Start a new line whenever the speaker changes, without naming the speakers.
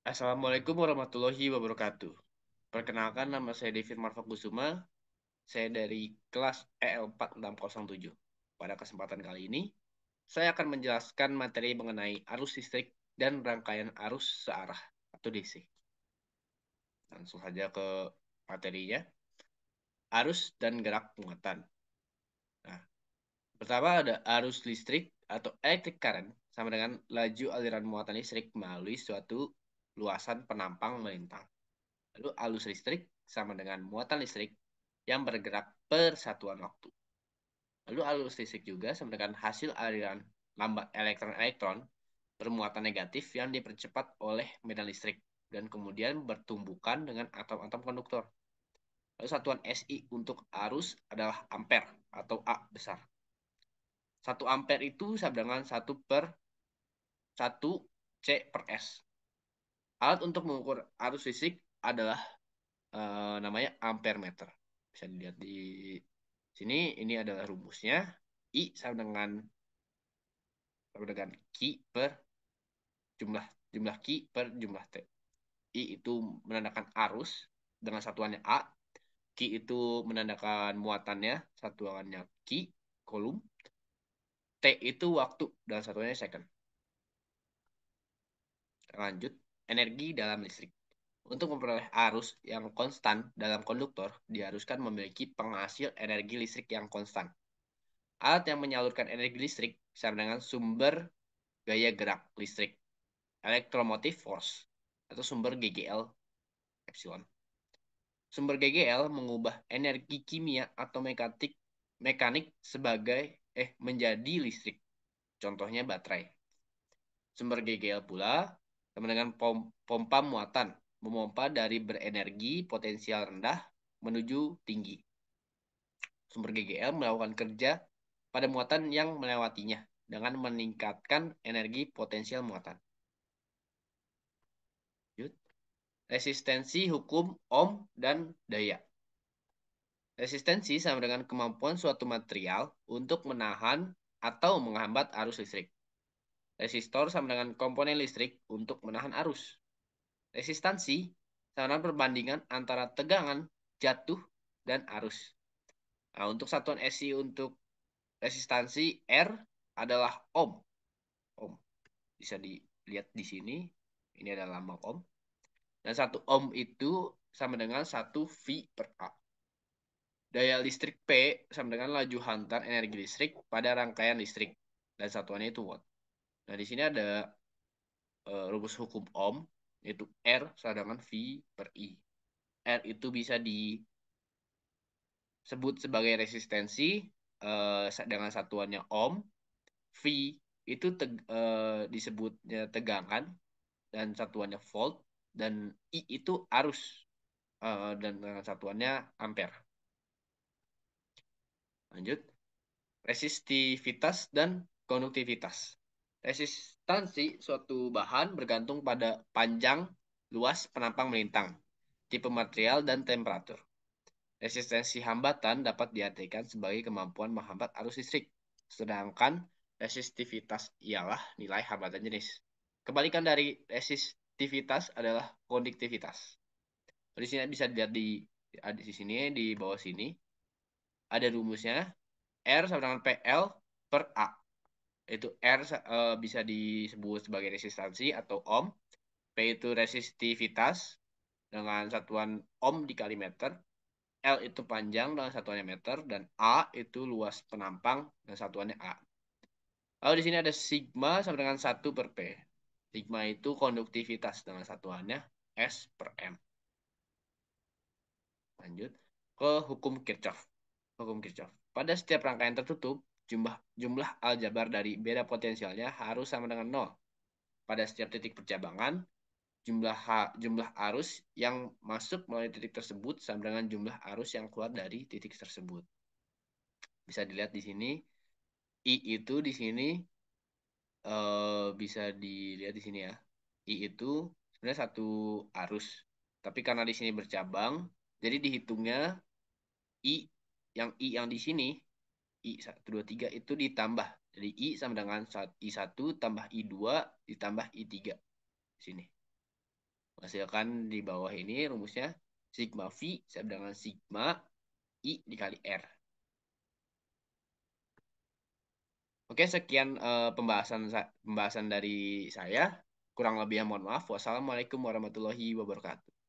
Assalamualaikum warahmatullahi wabarakatuh. Perkenalkan, nama saya David Marfa Kusuma. Saya dari kelas EL4607. Pada kesempatan kali ini, saya akan menjelaskan materi mengenai arus listrik dan rangkaian arus searah atau DC. Langsung saja ke materinya. Arus dan gerak muatan. Nah, pertama ada arus listrik atau electric current sama dengan laju aliran muatan listrik melalui suatu luasan penampang melintang. Lalu arus listrik sama dengan muatan listrik yang bergerak per satuan waktu. Lalu arus listrik juga sama dengan hasil aliran lambat elektron-elektron bermuatan negatif yang dipercepat oleh medan listrik dan kemudian bertumbukan dengan atom-atom konduktor. Lalu satuan SI untuk arus adalah ampere atau A besar. 1 ampere itu sama dengan 1/1 C/S. Alat untuk mengukur arus listrik adalah namanya ampere meter. Bisa dilihat di sini, ini adalah rumusnya. I sama dengan Q per jumlah jumlah Q per jumlah T. I itu menandakan arus dengan satuannya A. Q itu menandakan muatannya, satuannya Q, kolom. T itu waktu dan satuannya second. Lanjut, energi dalam listrik. Untuk memperoleh arus yang konstan dalam konduktor, diharuskan memiliki penghasil energi listrik yang konstan. Alat yang menyalurkan energi listrik sama dengan sumber gaya gerak listrik, electromotive force, atau sumber GGL epsilon. Sumber GGL mengubah energi kimia atau mekanik menjadi listrik. Contohnya baterai. Sumber GGL pula sama dengan pompa muatan, memompa dari berenergi potensial rendah menuju tinggi. Sumber GGL melakukan kerja pada muatan yang melewatinya dengan meningkatkan energi potensial muatan. Resistensi hukum Ohm dan daya. Resistensi sama dengan kemampuan suatu material untuk menahan atau menghambat arus listrik. Resistor sama dengan komponen listrik untuk menahan arus. Resistansi sama dengan perbandingan antara tegangan, jatuh, dan arus. Nah, untuk satuan SI untuk resistansi R adalah ohm. Ohm. Bisa dilihat di sini. Ini adalah lambang ohm. Dan 1 ohm itu sama dengan 1 V/A. Daya listrik P sama dengan laju hantar energi listrik pada rangkaian listrik. Dan satuannya itu watt. Nah, di sini ada rumus hukum Ohm, yaitu R sama dengan V/I. R itu bisa disebut sebagai resistensi dengan satuannya Ohm. V itu disebutnya tegangan dan satuannya volt. Dan I itu arus dan dengan satuannya ampere. Lanjut. Resistivitas dan konduktivitas. Resistansi suatu bahan bergantung pada panjang, luas penampang melintang, tipe material, dan temperatur. Resistensi hambatan dapat diartikan sebagai kemampuan menghambat arus listrik, sedangkan resistivitas ialah nilai hambatan jenis. Kebalikan dari resistivitas adalah konduktivitas. Di sini bisa dilihat di sini di bawah sini ada rumusnya. R sama dengan PL/A. Itu R bisa disebut sebagai resistansi atau ohm. P itu resistivitas dengan satuan ohm dikali meter. L itu panjang dengan satuannya meter. Dan A itu luas penampang dengan satuannya A. Lalu di sini ada sigma sama dengan 1/P. Sigma itu konduktivitas dengan satuannya S/M. Lanjut ke hukum Kirchhoff. Hukum Kirchhoff. Pada setiap rangkaian tertutup, jumlah aljabar dari beda potensialnya harus sama dengan 0. Pada setiap titik percabangan, jumlah arus yang masuk melalui titik tersebut sama dengan jumlah arus yang keluar dari titik tersebut. Bisa dilihat di sini, I itu di sini bisa dilihat di sini ya. I itu sebenarnya satu arus. Tapi karena di sini bercabang, jadi dihitungnya I yang di sini, I1, 2, 3 itu ditambah. Jadi I sama dengan I1 tambah I2 ditambah I3. Di sini. Hasilkan di bawah ini rumusnya sigma V sama dengan sigma I dikali R. Oke, sekian pembahasan dari saya. Kurang lebihnya mohon maaf. Wassalamualaikum warahmatullahi wabarakatuh.